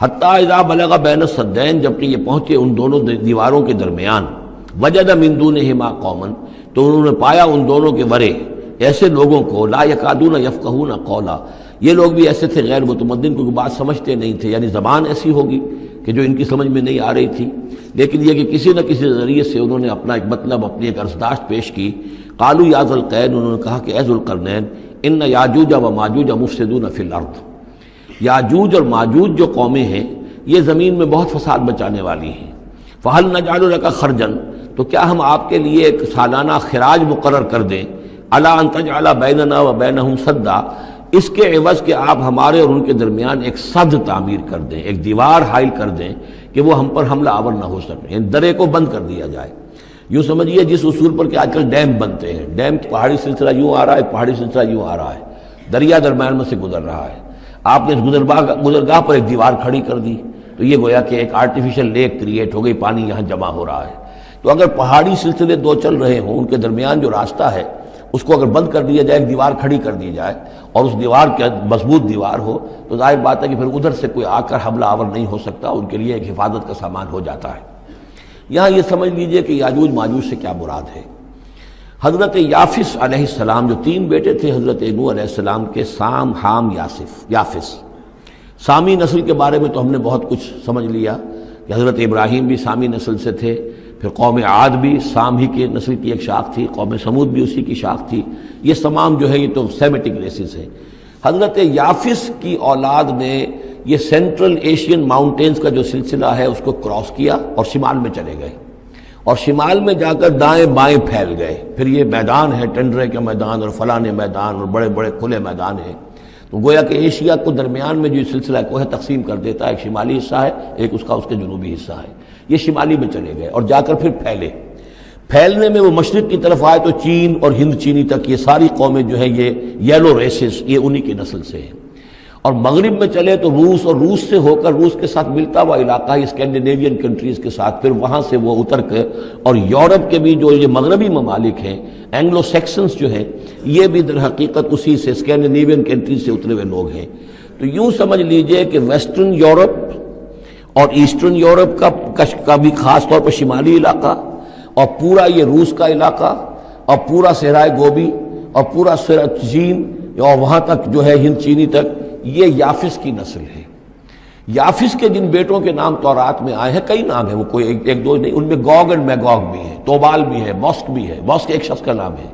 حتیٰ اذا بلغ بین السدین، جبکہ یہ پہنچے ان دونوں دیواروں کے درمیان، وجد من دونہما قوما، تو انہوں نے پایا ان دونوں کے ورے ایسے لوگوں کو، لا یکادون یفقہون قولا، یہ لوگ بھی ایسے تھے غیر متمدن، کیونکہ بات سمجھتے نہیں تھے، یعنی زبان ایسی ہوگی کہ جو ان کی سمجھ میں نہیں آ رہی تھی، لیکن یہ کہ کسی نہ کسی ذریعے سے انہوں نے اپنا ایک مطلب، اپنی ایک عرضداشت پیش کی۔ قالوا یا ذا القرنین، انہوں نے کہا کہ اے ذو القرنین، ان یاجوج و ماجوج مفسدون فی الارض، یاجوج اور ماجوج جو قومیں ہیں یہ زمین میں بہت فساد مچانے والی ہیں۔ فہل نجعل لک خرجا، تو کیا ہم آپ کے لیے ایک سالانہ خراج مقرر کر دیں، الی ان تجعل بیننا و بینہم سدا، اس کے عوض کہ آپ ہمارے اور ان کے درمیان ایک سد تعمیر کر دیں، ایک دیوار حائل کر دیں کہ وہ ہم پر حملہ آور نہ ہو سکے، یعنی درے کو بند کر دیا جائے۔ یوں سمجھیے جس اصول پر کہ آج کل ڈیم بنتے ہیں، ڈیم پہاڑی سلسلہ یوں آ رہا ہے، پہاڑی سلسلہ یوں آ رہا ہے، دریا درمیان میں سے گزر رہا ہے، آپ نے اس گزرگاہ پر ایک دیوار کھڑی کر دی تو یہ گویا کہ ایک آرٹیفیشل لیک کریٹ ہو گئی، پانی یہاں جمع ہو رہا ہے۔ تو اگر پہاڑی سلسلے دو چل رہے ہوں، ان کے درمیان جو راستہ ہے اس کو اگر بند کر دیا جائے، ایک دیوار کھڑی کر دی جائے، اور اس دیوار کے مضبوط دیوار ہو، تو ظاہر بات ہے کہ پھر ادھر سے کوئی آ کر حملہ آور نہیں ہو سکتا، ان کے لیے ایک حفاظت کا سامان ہو جاتا ہے۔ یہاں یہ سمجھ لیجئے کہ یاجوج ماجوج سے کیا مراد ہے۔ حضرت یافس علیہ السلام، جو تین بیٹے تھے حضرت نوح علیہ السلام کے، سام، حام، یافس۔ سامی نسل کے بارے میں تو ہم نے بہت کچھ سمجھ لیا کہ حضرت ابراہیم بھی سامی نسل سے تھے، پھر قوم عاد بھی سام ہی کے نسل کی ایک شاخ تھی، قوم سمود بھی اسی کی شاخ تھی، یہ تمام جو ہے یہ تو سیمیٹک ریسز ہیں۔ حضرت یافس کی اولاد نے یہ سینٹرل ایشین ماؤنٹینز کا جو سلسلہ ہے اس کو کراس کیا اور شمال میں چلے گئے، اور شمال میں جا کر دائیں بائیں پھیل گئے۔ پھر یہ میدان ہے، ٹنڈرے کا میدان اور فلانے میدان اور بڑے بڑے کھلے میدان ہیں، تو گویا کہ ایشیا کو درمیان میں جو سلسلہ کو ہے تقسیم کر دیتا ہے، ایک شمالی حصہ ہے، ایک اس کے جنوبی حصہ ہے۔ یہ شمالی میں چلے گئے اور جا کر پھر پھیلنے میں وہ مشرق کی طرف آئے تو چین اور ہند چینی تک یہ ساری قومیں جو ہے یہ یلو ریسز، یہ انہی کی نسل سے ہیں۔ اور مغرب میں چلے تو روس، اور روس سے ہو کر روس کے ساتھ ملتا ہوا علاقہ ہے اسکینڈینیوین کنٹریز کے ساتھ، پھر وہاں سے وہ اتر کے، اور یورپ کے بھی جو یہ مغربی ممالک ہیں، اینگلو سیکسنز جو ہیں، یہ بھی در حقیقت اسی سے اسکینڈینیوین کنٹریز سے اترے ہوئے لوگ ہیں۔ تو یوں سمجھ لیجئے کہ ویسٹرن یورپ اور ایسٹرن یورپ کا بھی خاص طور پر شمالی علاقہ، اور پورا یہ روس کا علاقہ، اور پورا صحرائے گوبی، اور پورا چین، اور وہاں تک جو ہے ہند چینی تک، یہ یافس کی نسل ہے۔ یافس کے جن بیٹوں کے نام تورات میں آئے ہیں، کئی نام ہیں، وہ کوئی ایک دو نہیں، ان میں گوگ اینڈ میگوگ بھی ہے، توبال بھی ہے، موسک بھی ہے۔ موسک ایک شخص کا نام ہے،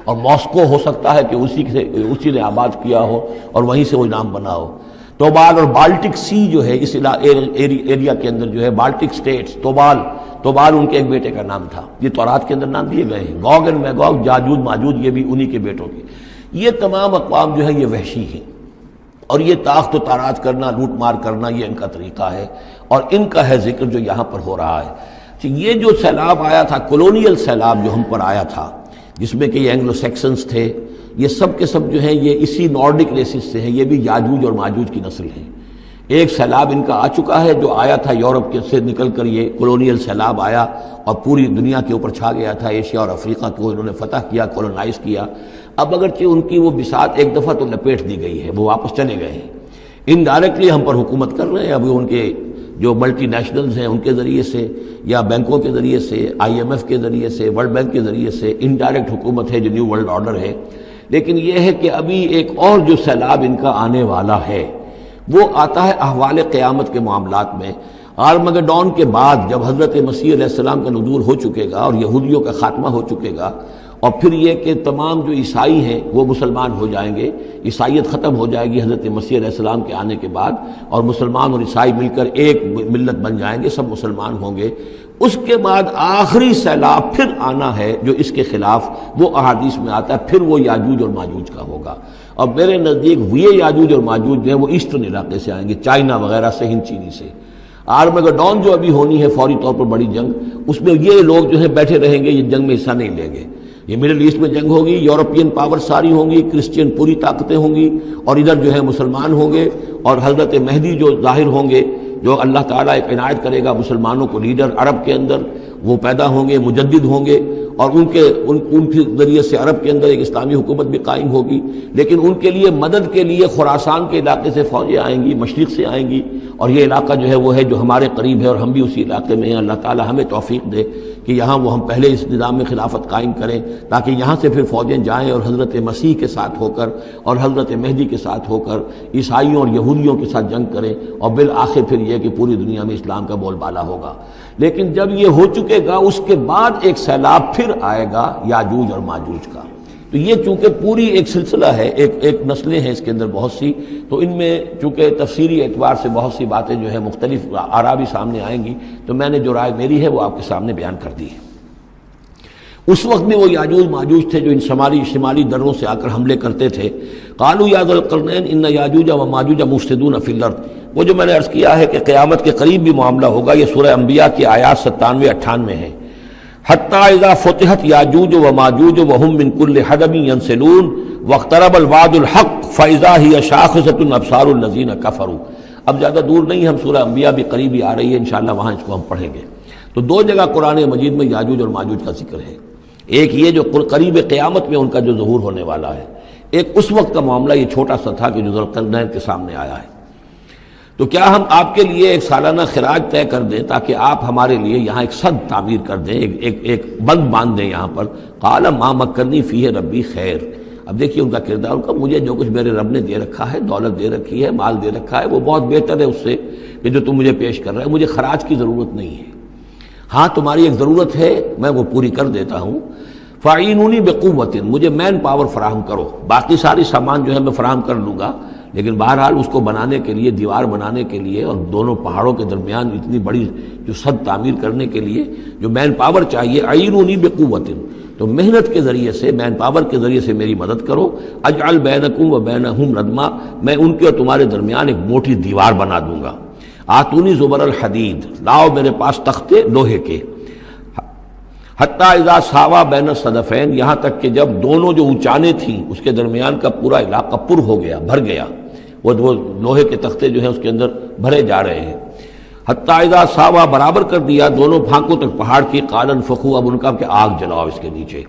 اور موسکو ہو سکتا ہے کہ اسی نے آباد کیا ہو اور وہیں سے وہ نام بنا ہو۔ توبال اور بالٹک سی جو ہے اس ایریا کے اندر جو ہے، بالٹک سٹیٹس، توبال ان کے ایک بیٹے کا نام تھا، یہ تورات کے اندر نام دیے گئے ہیں۔ گوگ اینڈ میگوگ، یاجوج ماجوج، یہ بھی انہی کے بیٹوں کی۔ یہ تمام اقوام جو ہے یہ وحشی ہیں، اور یہ تاخت و تاراج کرنا، لوٹ مار کرنا، یہ ان کا طریقہ ہے، اور ان کا ہے ذکر جو یہاں پر ہو رہا ہے۔ یہ جو سیلاب آیا تھا، کولونیل سیلاب جو ہم پر آیا تھا، جس میں کہ یہ اینگلو سیکسنز تھے، یہ سب کے سب جو ہیں یہ اسی نارڈک ریسز سے ہیں، یہ بھی یاجوج اور ماجوج کی نسل ہیں۔ ایک سیلاب ان کا آ چکا ہے جو آیا تھا یورپ کے سے نکل کر، یہ کولونیل سیلاب آیا اور پوری دنیا کے اوپر چھا گیا تھا، ایشیا اور افریقہ کو انہوں نے فتح کیا، کولونائز کیا۔ اب اگرچہ ان کی وہ بساط ایک دفعہ تو لپیٹ دی گئی ہے، وہ واپس چلے گئے ہیں، انڈائریکٹلی ہم پر حکومت کر رہے ہیں۔ ابھی ان کے جو ملٹی نیشنلز ہیں ان کے ذریعے سے، یا بینکوں کے ذریعے سے، IMF کے ذریعے سے، ورلڈ بینک کے ذریعے سے انڈائریکٹ حکومت ہے جو نیو ورلڈ آرڈر ہے۔ لیکن یہ ہے کہ ابھی ایک اور جو سیلاب ان کا آنے والا ہے وہ آتا ہے احوال قیامت کے معاملات میں۔ آرمگڈون کے بعد جب حضرت مسیح علیہ السلام کا نزول ہو چکے گا اور یہودیوں کا خاتمہ ہو چکے گا، اور پھر یہ کہ تمام جو عیسائی ہیں وہ مسلمان ہو جائیں گے، عیسائیت ختم ہو جائے گی حضرت مسیح علیہ السلام کے آنے کے بعد، اور مسلمان اور عیسائی مل کر ایک ملت بن جائیں گے، سب مسلمان ہوں گے۔ اس کے بعد آخری سیلاب پھر آنا ہے جو اس کے خلاف، وہ احادیث میں آتا ہے، پھر وہ یاجوج اور ماجوج کا ہوگا۔ اور میرے نزدیک یہ یاجوج اور ماجوج جو ہیں وہ ایسٹرن علاقے سے آئیں گے، چائنا وغیرہ سے، ہند چینی سے۔ آرمگڈون جو ابھی ہونی ہے فوری طور پر بڑی جنگ، اس میں یہ لوگ جو ہیں بیٹھے رہیں گے، یہ جنگ میں حصہ نہیں لیں گے۔ یہ مڈل ایسٹ میں جنگ ہوگی، یورپین پاور ساری ہوں گی، کرسچین پوری طاقتیں ہوں گی، اور ادھر جو ہے مسلمان ہوں گے، اور حضرت مہدی جو ظاہر ہوں گے، جو اللہ تعالیٰ ایک عنایت کرے گا مسلمانوں کو لیڈر عرب کے اندر، وہ پیدا ہوں گے، مجدد ہوں گے، اور ان کے ذریعے سے عرب کے اندر ایک اسلامی حکومت بھی قائم ہوگی، لیکن ان کے لیے مدد کے لیے خراسان کے علاقے سے فوجیں آئیں گی، مشرق سے آئیں گی، اور یہ علاقہ جو ہے وہ ہے جو ہمارے قریب ہے اور ہم بھی اسی علاقے میں ہیں۔ اللہ تعالی ہمیں توفیق دے کہ یہاں وہ ہم پہلے اس نظام میں خلافت قائم کریں، تاکہ یہاں سے پھر فوجیں جائیں اور حضرت مسیح کے ساتھ ہو کر اور حضرت مہدی کے ساتھ ہو کر عیسائیوں اور یہودیوں کے ساتھ جنگ کریں، اور بالآخر پھر یہ کہ پوری دنیا میں اسلام کا بول بالا ہوگا۔ لیکن جب یہ ہو چکے گا اس کے بعد ایک سیلاب پھر آئے گا یاجوج اور ماجوج کا۔ تو یہ چونکہ پوری ایک سلسلہ ہے، ایک نسلیں ہیں اس کے اندر بہت سی، تو ان میں چونکہ تفسیری اعتبار سے بہت سی باتیں جو ہے مختلف آراء بھی سامنے آئیں گی، تو میں نے جو رائے میری ہے وہ آپ کے سامنے بیان کر دی ہے۔ اس وقت بھی وہ یاجوج ماجوج تھے جو ان شمالی دروں سے آ کر حملے کرتے تھے۔ قالوا یا ذا القرنین ان یاجوج و ماجوج مفسدون فی الارض، وہ جو میں نے عرض کیا ہے کہ قیامت کے قریب بھی معاملہ ہوگا، یہ سورہ انبیاء کی آیات 97-98 ہے۔ حتی اذا فتحت یاجوج و ماجوج وهم من کل حدب ینسلون واقترب الوعد الحق فاذا هی شاخصۃ ابصار الذین کفروا۔ اب زیادہ دور نہیں، ہم سورہ انبیاء بھی قریب ہی آ رہی ہے، انشاءاللہ وہاں اس کو ہم پڑھیں گے۔ تو دو جگہ قرآن مجید میں یاجوج اور ماجوج کا ذکر ہے، ایک یہ جو قریب قیامت میں ان کا جو ظہور ہونے والا ہے، ایک اس وقت کا معاملہ یہ چھوٹا سا تھا کہ جو ذوالقرنین کے سامنے آیا ہے۔ تو کیا ہم آپ کے لیے ایک سالانہ خراج طے کر دیں تاکہ آپ ہمارے لیے یہاں ایک سد تعمیر کر دیں، ایک بند باندھ دیں یہاں پر؟ قال ما مکنی فیہ ربی خیر۔ اب دیکھیے ان کا کردار، ان کا مجھے جو کچھ میرے رب نے دے رکھا ہے، دولت دے رکھی ہے، مال دے رکھا ہے، وہ بہت بہتر ہے اس سے کہ جو تم مجھے پیش کر رہے ہیں، مجھے خراج کی ضرورت نہیں ہے۔ ہاں تمہاری ایک ضرورت ہے، میں وہ پوری کر دیتا ہوں۔ فاعینونی بقوت، مجھے مین پاور فراہم کرو، باقی ساری سامان جو ہے میں فراہم کر لوں گا، لیکن بہرحال اس کو بنانے کے لیے، دیوار بنانے کے لیے اور دونوں پہاڑوں کے درمیان اتنی بڑی جو سد تعمیر کرنے کے لیے جو مین پاور چاہیے، اعینونی بقوت، تو محنت کے ذریعے سے، مین پاور کے ذریعے سے میری مدد کرو۔ اجعل بینکم و بینہم ردما، میں ان کے اور تمہارے درمیان ایک موٹی دیوار بنا دوں گا۔ آتونی زبر الحدید، لاؤ میرے پاس تختے لوہے کے۔ حتیٰ اذا ساوا بین الصدفین، یہاں تک کہ جب دونوں جو اونچانے تھیں اس کے درمیان کا پورا علاقہ پر ہو گیا، بھر گیا، وہ لوہے کے تختے جو ہیں اس کے اندر بھرے جا رہے ہیں۔ حتیٰ اذا ساوا، برابر کر دیا دونوں پھانکوں تک پہاڑ کی، قال انفخوا، اب ان کا کہ آگ جلاؤ اس کے نیچے،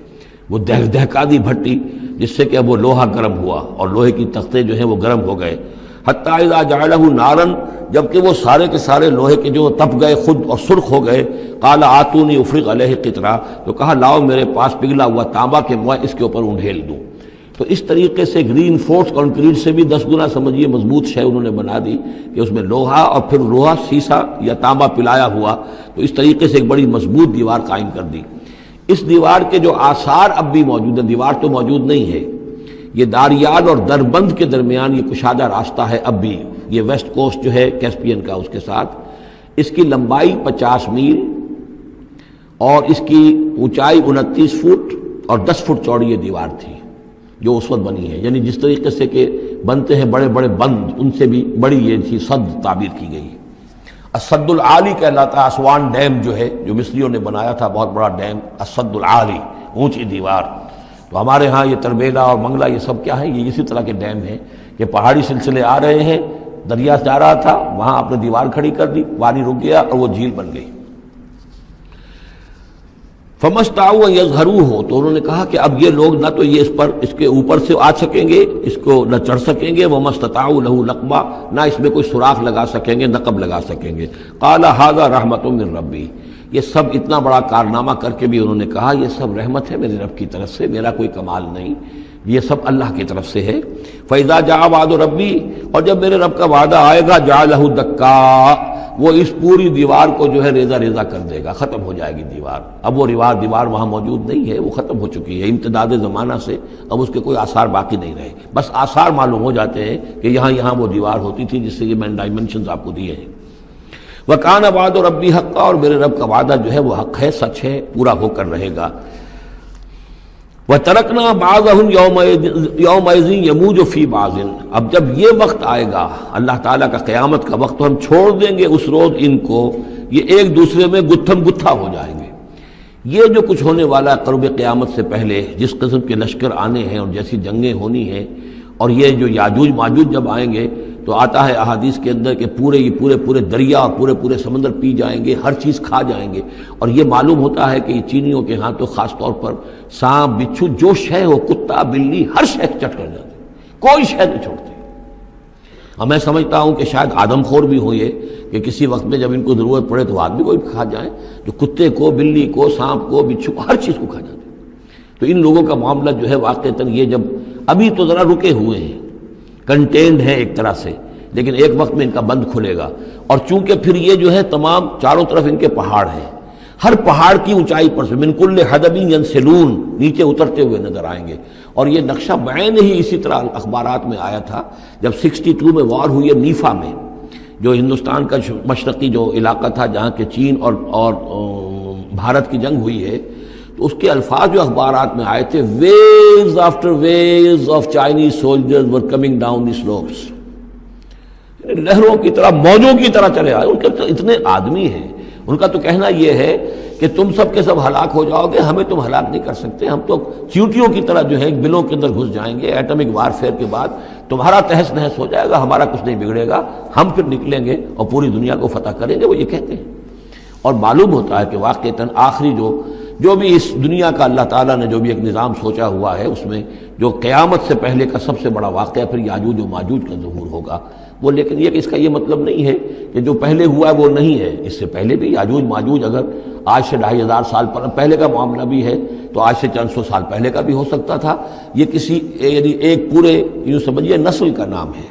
وہ دہکا دی بھٹی جس سے کہ اب وہ لوہا گرم ہوا اور لوہے کی تختے جو ہیں وہ گرم ہو گئے۔ حتیٰ اذا جعلہ نارا، جبکہ وہ سارے کے سارے لوہے کے جو تپ گئے خود اور سرخ ہو گئے۔ قال آتونی افرغ علیہ قطرہ، تو کہا لاؤ میرے پاس پگھلا ہوا تانبا کہ میں اس کے اوپر انڈھیل دوں۔ تو اس طریقے سے گرین فورس کنکریٹ سے بھی 10 گنا سمجھیے مضبوط شے انہوں نے بنا دی کہ اس میں لوہا اور پھر لوہا سیسا یا تانبا پلایا ہوا، تو اس طریقے سے ایک بڑی مضبوط دیوار قائم کر دی۔ اس دیوار کے جو آثار اب بھی موجود ہیں، دیوار تو موجود نہیں ہے، یہ داریال اور دربند کے درمیان یہ کشادہ راستہ ہے اب بھی، یہ ویسٹ کوسٹ جو ہے کیسپین کا، اس کے ساتھ اس کی لمبائی 50 میل اور اس کی اونچائی 29 فٹ اور 10 فٹ چوڑی یہ دیوار تھی جو اس وقت بنی ہے۔ یعنی جس طریقے سے کہ بنتے ہیں بڑے بڑے بند، ان سے بھی بڑی یہ تھی سد تعبیر کی گئی۔ السد العالی کہلاتا ہے اسوان ڈیم جو ہے، جو مصریوں نے بنایا تھا، بہت بڑا ڈیم، السد العالی، اونچی دیوار۔ تو ہمارے ہاں یہ تربیلا اور منگلا یہ سب کیا ہے، یہ اسی طرح کے ڈیم ہیں کہ پہاڑی سلسلے آ رہے ہیں، دریا جا رہا تھا، وہاں آپ نے دیوار کھڑی کر دی، پانی رک گیا اور وہ جھیل بن گئی۔ فَمَسْتَعُوا أَن يَظْهَرُوهُ، تو انہوں نے کہا کہ اب یہ لوگ نہ تو یہ اس کے اوپر سے آ سکیں گے، اس کو نہ چڑھ سکیں گے، وَمَا اسْتَطَاعُوا لَهُ نَقْبًا، نہ اس میں کوئی سوراخ لگا سکیں گے، نقب لگا سکیں گے۔ قَالَ هَذَا رَحْمَةٌ مِّن رَّبِّي، یہ سب اتنا بڑا کارنامہ کر کے بھی انہوں نے کہا یہ سب رحمت ہے میرے رب کی طرف سے، میرا کوئی کمال نہیں، یہ سب اللہ کی طرف سے ہے۔ فَإِذَا جَاءَ وَعْدُ رَبِّي، اور جب میرے رب کا وعدہ آئے گا، جَعَلَهُ دَكَّاء، وہ اس پوری دیوار کو جو ہے ریزہ ریزہ کر دے گا، ختم ہو جائے گی دیوار۔ اب وہ دیوار وہاں موجود نہیں ہے، وہ ختم ہو چکی ہے امتداد زمانہ سے، اب اس کے کوئی آثار باقی نہیں رہے، بس آثار معلوم ہو جاتے ہیں کہ یہاں وہ دیوار ہوتی تھی جس سے یہ میں نے ڈائمنشنز آپ کو دیے ہیں۔ وَكَانَ وَعْدُ رَبِّي حَقًّا، اور میرے رب کا وعدہ جو ہے وہ حق ہے، سچ ہے، پورا ہو کر رہے گا۔ وَتَرَكْنَا بَعْضَهُمْ يَوْمَئِذٍ يَمُوجُ فِي بَعْضٍ، اب جب یہ وقت آئے گا اللہ تعالیٰ کا قیامت کا وقت، تو ہم چھوڑ دیں گے اس روز ان کو، یہ ایک دوسرے میں گتھم گتھا ہو جائیں گے۔ یہ جو کچھ ہونے والا ہے قرب قیامت سے پہلے، جس قسم کے لشکر آنے ہیں اور جیسی جنگیں ہونی ہیں، اور یہ جو یاجوج ماجوج جب آئیں گے تو آتا ہے احادیث کے اندر کہ پورے دریا اور پورے سمندر پی جائیں گے، ہر چیز کھا جائیں گے. اور یہ معلوم ہوتا ہے کہ یہ چینیوں کے ہاں تو خاص طور پر سانپ بچھو جو شے ہو، کتا بلی، ہر شے چٹ کر جاتے، کوئی شے نہیں چھوڑتے. اور میں سمجھتا ہوں کہ شاید آدم خور بھی ہو یہ کہ کسی وقت میں جب ان کو ضرورت پڑے تو آدمی کو بھی کھا جائیں، جو کتے کو، بلی کو، سانپ کو، بچھو کو، ہر چیز کو کھا جاتے. تو ان لوگوں کا معاملہ جو ہے واقعتاً یہ جب ابھی تو ذرا رکے ہوئے ہیں، کنٹینڈ ہیں ایک طرح سے، لیکن ایک وقت میں ان کا بند کھلے گا. اور چونکہ پھر یہ جو ہے تمام چاروں طرف ان کے پہاڑ ہیں، ہر پہاڑ کی اونچائی پر سے من کل حدب ینسلون نیچے اترتے ہوئے نظر آئیں گے. اور یہ نقشہ بعین ہی اسی طرح اخبارات میں آیا تھا جب 62 میں وار ہوئی ہے نیفا میں، جو ہندوستان کا مشرقی جو علاقہ تھا جہاں کہ چین اور بھارت کی جنگ ہوئی ہے. تو اس کے الفاظ جو اخبارات میں آئے تھے، waves after waves of Chinese soldiers were coming down the slopes. لہروں کی طرح، موجوں کی طرح چلے آئے. ان کے تو اتنے آدمی ہیں، ان کا تو کہنا یہ ہے کہ تم سب کے سب ہلاک ہو جاؤ گے، ہمیں تم ہلاک نہیں کر سکتے، ہم تو چیونٹیوں کی طرح جو ہے بلوں کے اندر گھس جائیں گے. ایٹمک وارفیئر کے بعد تمہارا تہس نہس ہو جائے گا، ہمارا کچھ نہیں بگڑے گا، ہم پھر نکلیں گے اور پوری دنیا کو فتح کریں گے. وہ یہ کہتے ہیں. اور معلوم ہوتا ہے کہ واقعتاً آخری جو بھی اس دنیا کا اللہ تعالیٰ نے جو بھی ایک نظام سوچا ہوا ہے، اس میں جو قیامت سے پہلے کا سب سے بڑا واقعہ پھر یاجوج و ماجوج کا ظہور ہوگا. وہ لیکن یہ کہ اس کا یہ مطلب نہیں ہے کہ جو پہلے ہوا ہے وہ نہیں ہے. اس سے پہلے بھی یاجوج ماجوج اگر آج سے 2500 سال پہلے کا معاملہ بھی ہے تو آج سے چند سو سال پہلے کا بھی ہو سکتا تھا. یہ کسی یعنی ایک پورے یوں سمجھیے نسل کا نام ہے.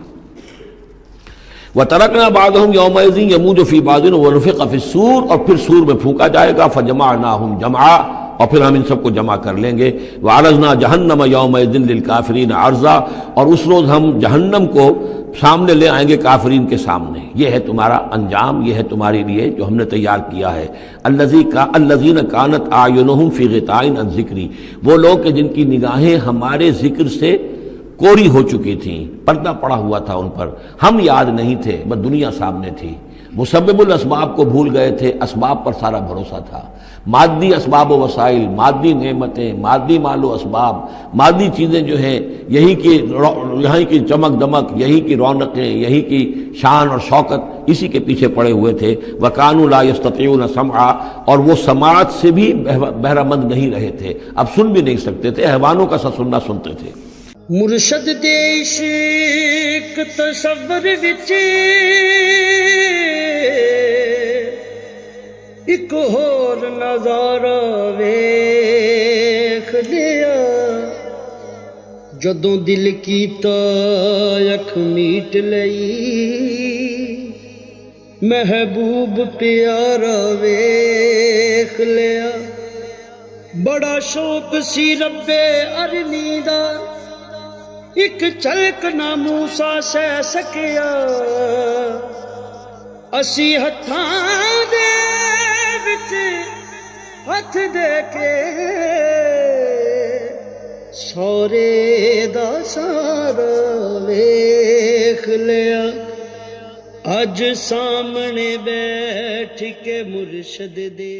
وَتَرَكْنَا بَعْضَهُمْ يَوْمَئِذٍ يَمُوجُ فِي بَعْضٍ وَنُفِخَ فِي الصُّورِ، اور پھر سور میں پھونکا جائے گا. فَجَمَعْنَاهُمْ جَمْعًا، اور پھر ہم ان سب کو جمع کر لیں گے. وَعَرَضْنَا جَهَنَّمَ يَوْمَئِذٍ لِلْكَافِرِينَ عَرْضًا، اور اس روز ہم جہنم کو سامنے لے آئیں گے کافرین کے سامنے. یہ ہے تمہارا انجام، یہ ہے تمہارے لیے جو ہم نے تیار کیا ہے. الَّذِينَ كَانَتْ أَعْيُنُهُمْ فِي غِطَاءٍ عَنْ ذِكْرِي، وہ لوگ کہ جن کی نگاہیں ہمارے ذکر سے کوری ہو چکی تھیں، پردہ پڑا ہوا تھا ان پر، ہم یاد نہیں تھے، بس دنیا سامنے تھی. مسبب الاسباب کو بھول گئے تھے، اسباب پر سارا بھروسہ تھا. مادی اسباب و وسائل، مادی نعمتیں، مادی مال و اسباب، مادی چیزیں جو ہیں، یہی کی چمک دمک، یہی کی رونقیں، یہی کی شان اور شوکت، اسی کے پیچھے پڑے ہوئے تھے. وَكَانُوا لَا يَسْتَطِيعُونَ سَمْعًا، اور وہ سماعت سے بھی بہرہ مند نہیں رہے تھے، اب سن بھی نہیں سکتے تھے، حیوانوں کا سا سننا سنتے تھے. مرشد دے عشق تصور وچ ایک ہور نظارہ ویکھ لیا، جدوں دل کیتا اکھ میٹ لئی، محبوب پیارا ویکھ لیا. بڑا شوق سی رب ارنی دا، ایک چلک نہ موسیٰ سہ سکیا، اسی ہتھاں دے وچ ہتھ دے کے سورے دا سارا ویکھ لیا. اج سامنے بیٹھ کے مرشد دے